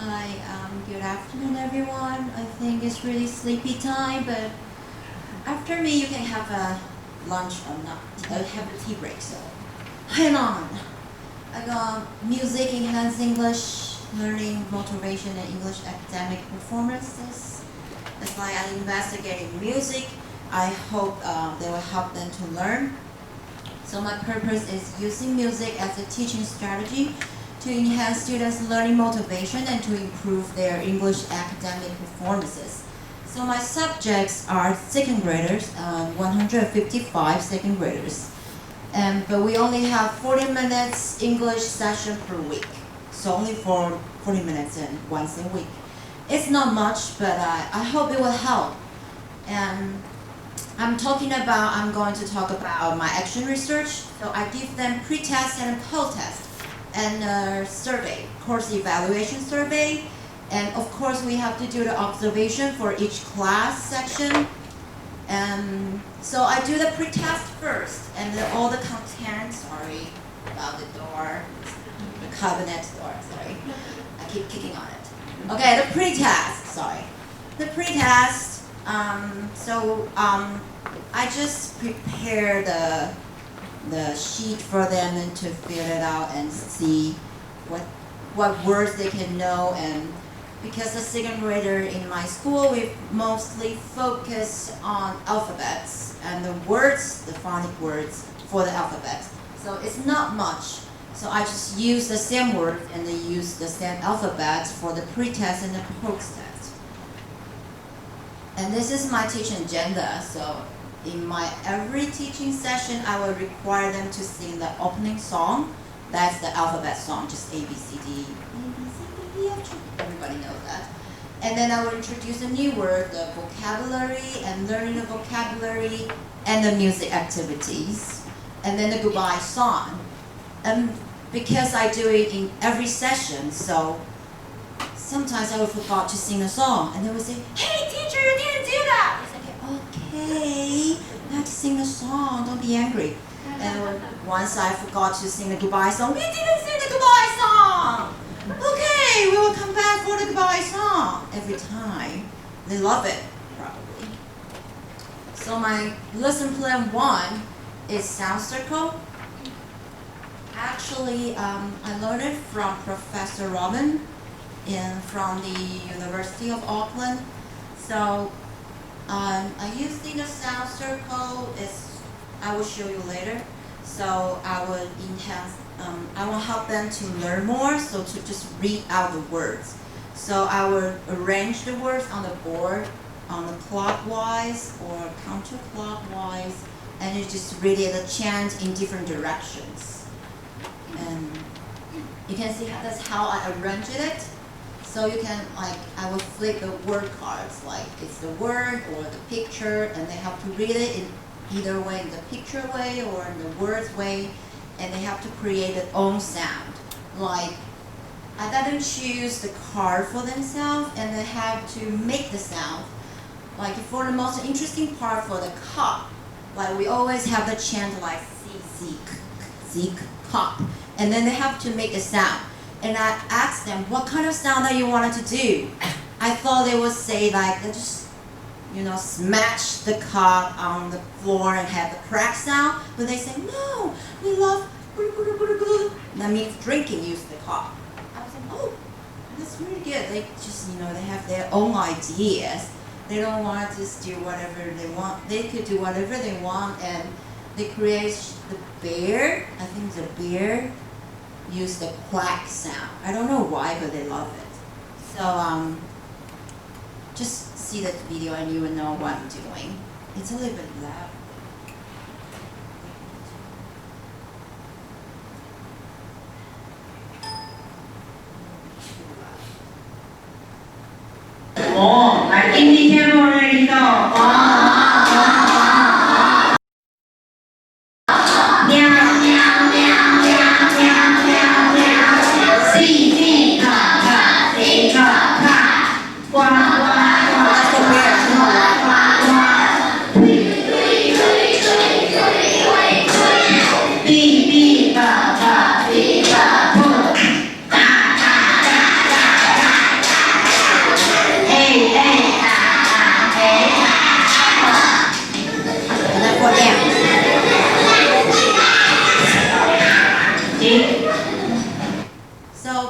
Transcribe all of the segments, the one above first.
Hi, good afternoon everyone. I think it's really sleepy time, but after me you can have a lunch or not, have a tea break, so hang on. I got music, enhanced English, learning, motivation, and English academic performances. That's why I investigate music. I hope they will help them to learn. So my purpose is using music as a teaching strategy to enhance students' learning motivation and to improve their English academic performances. So my subjects are second graders, 155 second graders. But we only have 40 minutes English session per week. So only for 40 minutes and once a week. It's not much, but I hope it will help. And I'm going to talk about my action research. So I give them pre-test and post-test and survey, course evaluation survey. And of course we have to do the observation for each class section. So I do the pre-test first, and then all the content, sorry about the door, the cabinet door, sorry. I keep kicking on it. Okay, the pre-test, sorry. The pre-test, I just prepare the sheet for them and to fill it out and see what words they can know. And because the second grader in my school, we mostly focus on alphabets and the words, the phonic words for the alphabet. So it's not much. So I just use the same word and then use the same alphabet for the pre-test and the post-test. And this is my teaching agenda. So in my every teaching session, I will require them to sing the opening song. That's the alphabet song, just A, B, C, D, E, F, G. Everybody knows that. And then I will introduce a new word, the vocabulary, and learning the vocabulary, and the music activities, and then the goodbye song. And because I do it in every session, so sometimes I will forget to sing a song, and they will say, "Hey teacher, you didn't do that!" I say, "Okay, you have to sing the song, don't be angry." And once I forgot to sing the goodbye song, "We didn't sing the goodbye song!" "Okay, we will come back for the goodbye song." Every time. They love it, probably. So my lesson plan 1 is sound circle. Actually, I learned it from Professor Robin from the University of Auckland. So I use the sound circle. I will show you later. So I will help them to learn more, so to just read out the words. So I will arrange the words on the board on the clockwise or counterclockwise, and you just read it a chant in different directions. And you can see that's how I arranged it. So you can, I will flip the word cards, like it's the word or the picture, and they have to read it in either way, in the picture way or in the words way, and they have to create their own sound. Like, I let them choose the card for themselves, and they have to make the sound. Like for the most interesting part for the cup, like we always have the chant like Zeke, cup, and then they have to make a sound. And I asked them, what kind of sound that you wanted to do? I thought they would say like, they just, smash the cup on the floor and have the crack sound. But they say, no, we love, that means drinking, use the cup. I was like, oh, that's really good. They just, they have their own ideas. They don't want to just do whatever they want. They could do whatever they want, and they create the bear. I think the bear use the quack sound. I don't know why, but they love it. So just see that video and you will know what I'm doing. It's a little bit loud.来，今天我们一道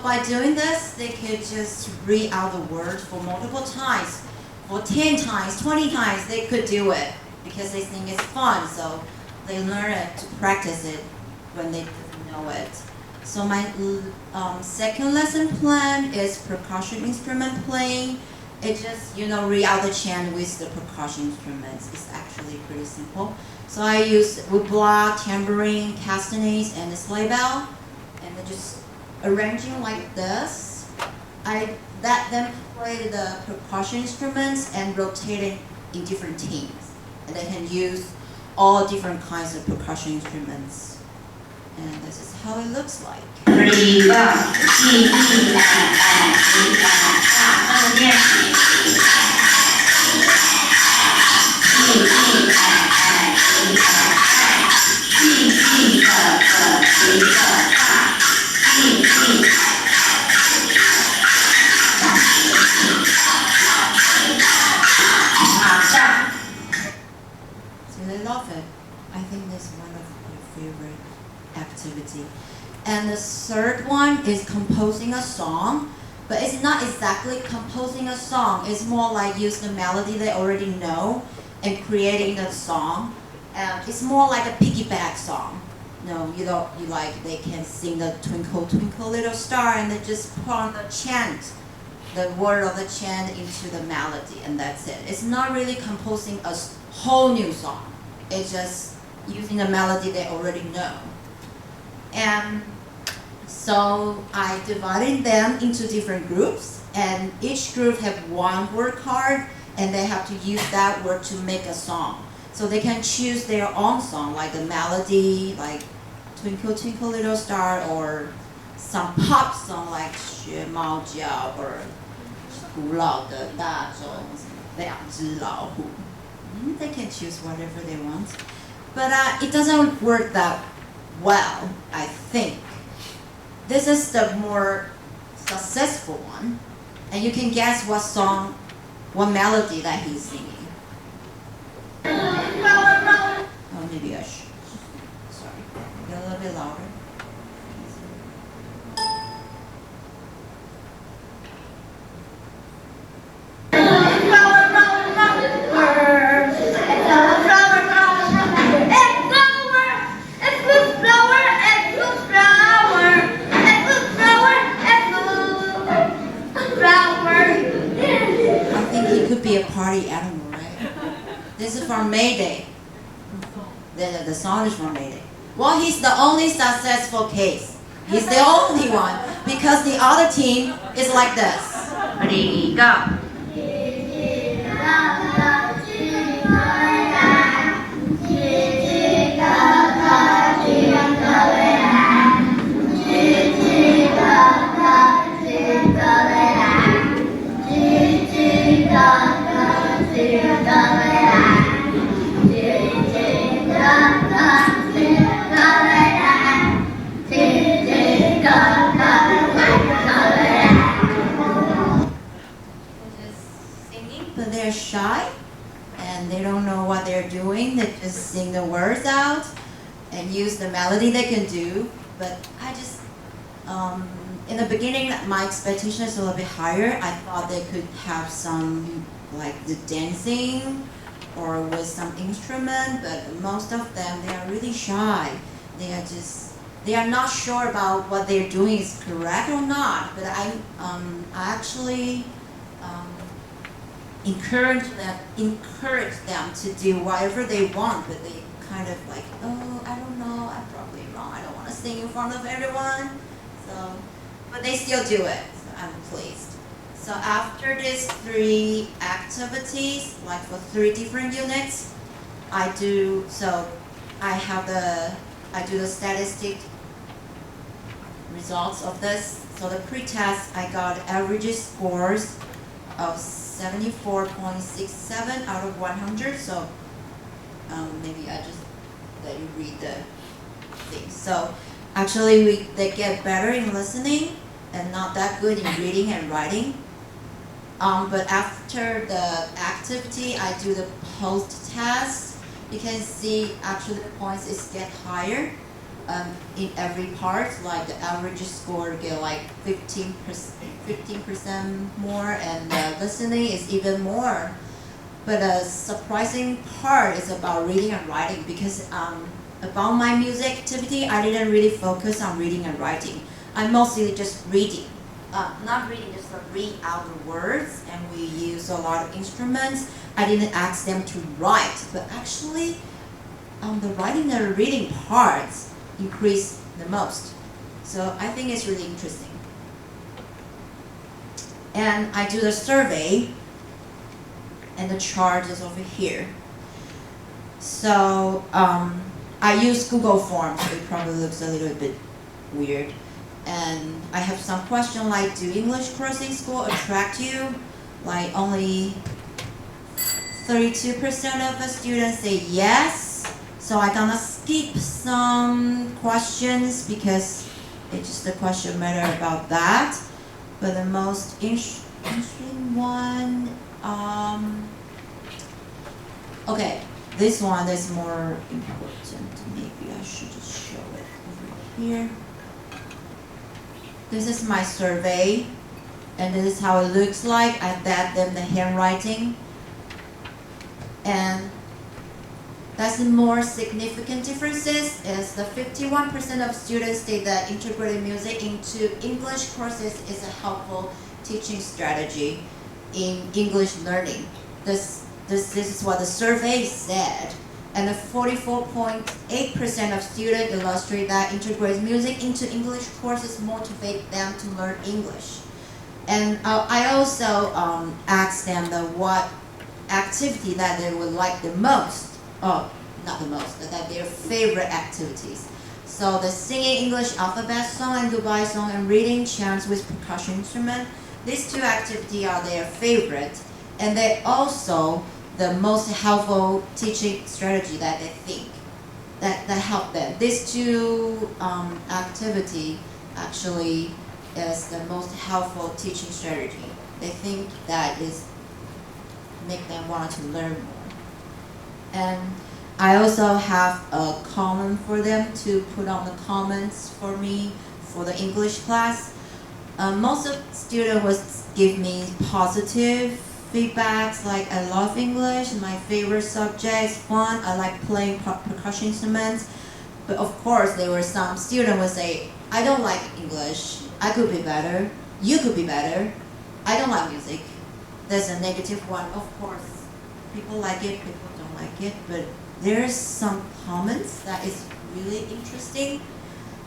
by doing this, they could just read out the word for multiple times. For 10 times, 20 times, they could do it because they think it's fun. So they learn it to practice it when they know it. So my second lesson plan is percussion instrument playing. It just, read out the chant with the percussion instruments. It's actually pretty simple. So I use woodblock, tambourine, castanets, and a sleigh bell. And then just arranging like this. I let them play the percussion instruments and rotating in different teams. And they can use all different kinds of percussion instruments. And this is how it looks like. 'Cause I love it. I think that's one of my favorite activity. And the third one is composing a song, but it's not exactly composing a song. It's more like use the melody they already know and creating the song. It's more like a piggyback song. They can sing the Twinkle Twinkle Little Star and they just put on the chant, the word of the chant into the melody, and that's it. It's not really composing a whole new song. It's just using the melody they already know. And so I divided them into different groups, and each group have one word card, and they have to use that word to make a song. So they can choose their own song, like the melody, like Twinkle Twinkle Little Star, or some pop song like 学猫叫 or 古老的大钟两只老虎. They can choose whatever they want. But it doesn't work that well, I think. This is the more successful one. And you can guess what song, what melody that he's singing. Oh, maybe I should. Sorry. Get a little bit louder. Be a party animal, right? This is from Mayday. The song is from Mayday. Well, he's the only successful case. He's the only one because the other team is like this. Ready, go. But they're shy and they don't know what they're doing. They just sing the words out and use the melody they can do. But I just, in the beginning, my expectation is a little bit higher. I thought they could have some, like the dancing or with some instrument, but most of them, they are really shy. They are not sure about what they're doing is correct or not. But I actually encourage them to do whatever they want, but they kind of like, oh, I don't know, I'm probably wrong. I don't want to sing in front of everyone. So, but they still do it. So I'm pleased. So after these 3 activities, like for 3 different units, I do the statistic results of this. So the pre-test, I got average scores of 74.67 out of 100. So maybe I just let you read the things. So actually, they get better in listening and not that good in reading and writing. But after the activity, I do the post-test. You can see actually the points is get higher. in every part, like the average score get like 15% more, and the listening is even more. But a surprising part is about reading and writing, because about my music activity, I didn't really focus on reading and writing. I mostly just reading. Not reading, just read out the words, and we use a lot of instruments. I didn't ask them to write, but actually, the writing and reading parts increase the most. So I think it's really interesting. And I do the survey, and the chart is over here. So I use Google Forms. It probably looks a little bit weird. And I have some question like, do English courses in school attract you? Like only 32% of the students say yes. So I'm gonna skip some questions because it's just a question matter about that. But the most interesting one, okay, this one is more important. Maybe I should just show it over here. This is my survey, and this is how it looks like. I add them the handwriting, and that's the more significant differences is the 51% of students state that integrating music into English courses is a helpful teaching strategy in English learning. This is what the survey said. And 44.8% of students illustrate that integrating music into English courses motivate them to learn English. And I also asked them what activity that they would like the most. Oh, not the most, but that their favorite activities. So the singing English alphabet song and goodbye song and reading chants with percussion instrument. These two activities are their favorite, and they also the most helpful teaching strategy that they think that help them. These two activity actually is the most helpful teaching strategy. They think that is make them want to learn more. And I also have a comment for them to put on the comments for me for the English class. Most of the students would give me positive feedbacks like I love English, my favorite subject is fun, I like playing percussion instruments. But of course there were some students would say, I don't like English, I could be better, you could be better, I don't like music. There's a negative one, of course. People like it, people don't like it, but there's some comments that is really interesting.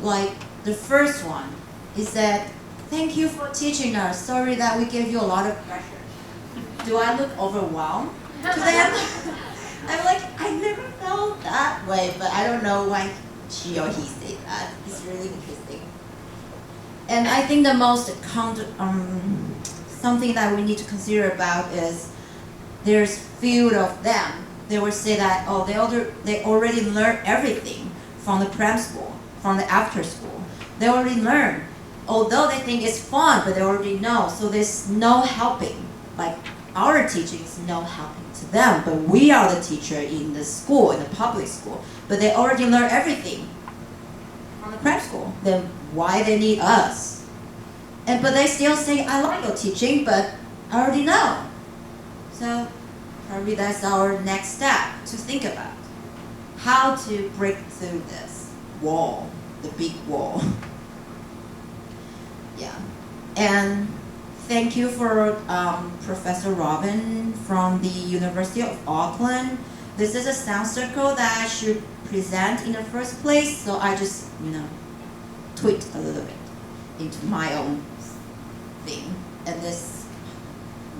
Like the first one is that, thank you for teaching us, sorry that we gave you a lot of pressure. Do I look overwhelmed to them? I'm like, I never felt that way, but I don't know why she or he said that. It's really interesting. And I think the most something that we need to consider about is there's few of them. They will say that, oh, they already learned everything from the prep school, from the after school. They already learned. Although they think it's fun, but they already know, so there's no helping. Like, our teaching is no helping to them, but we are the teacher in the school, in the public school. But they already learn everything from the prep school. Then why they need us? But they still say, I like your teaching, but I already know. So probably that's our next step to think about. How to break through this wall, the big wall. Yeah. And thank you for Professor Robin from the University of Auckland. This is a sound circle that I should present in the first place, so I just, tweaked a little bit into my own thing. And this,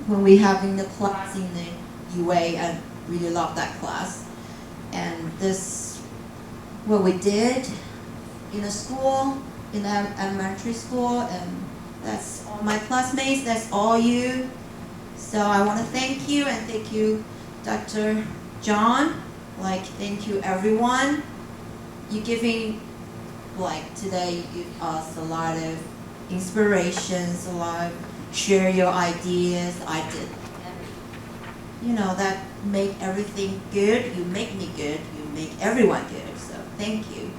when we having the class in the UA, I really love that class. And this, what we did in the school, in the elementary school, and that's all my classmates, that's all you. So I want to thank you, and thank you, Dr. John. Thank you, everyone. You giving, today, you give us a lot of inspirations, share your ideas. I did. That make everything good. You make me good. You make everyone good. So thank you.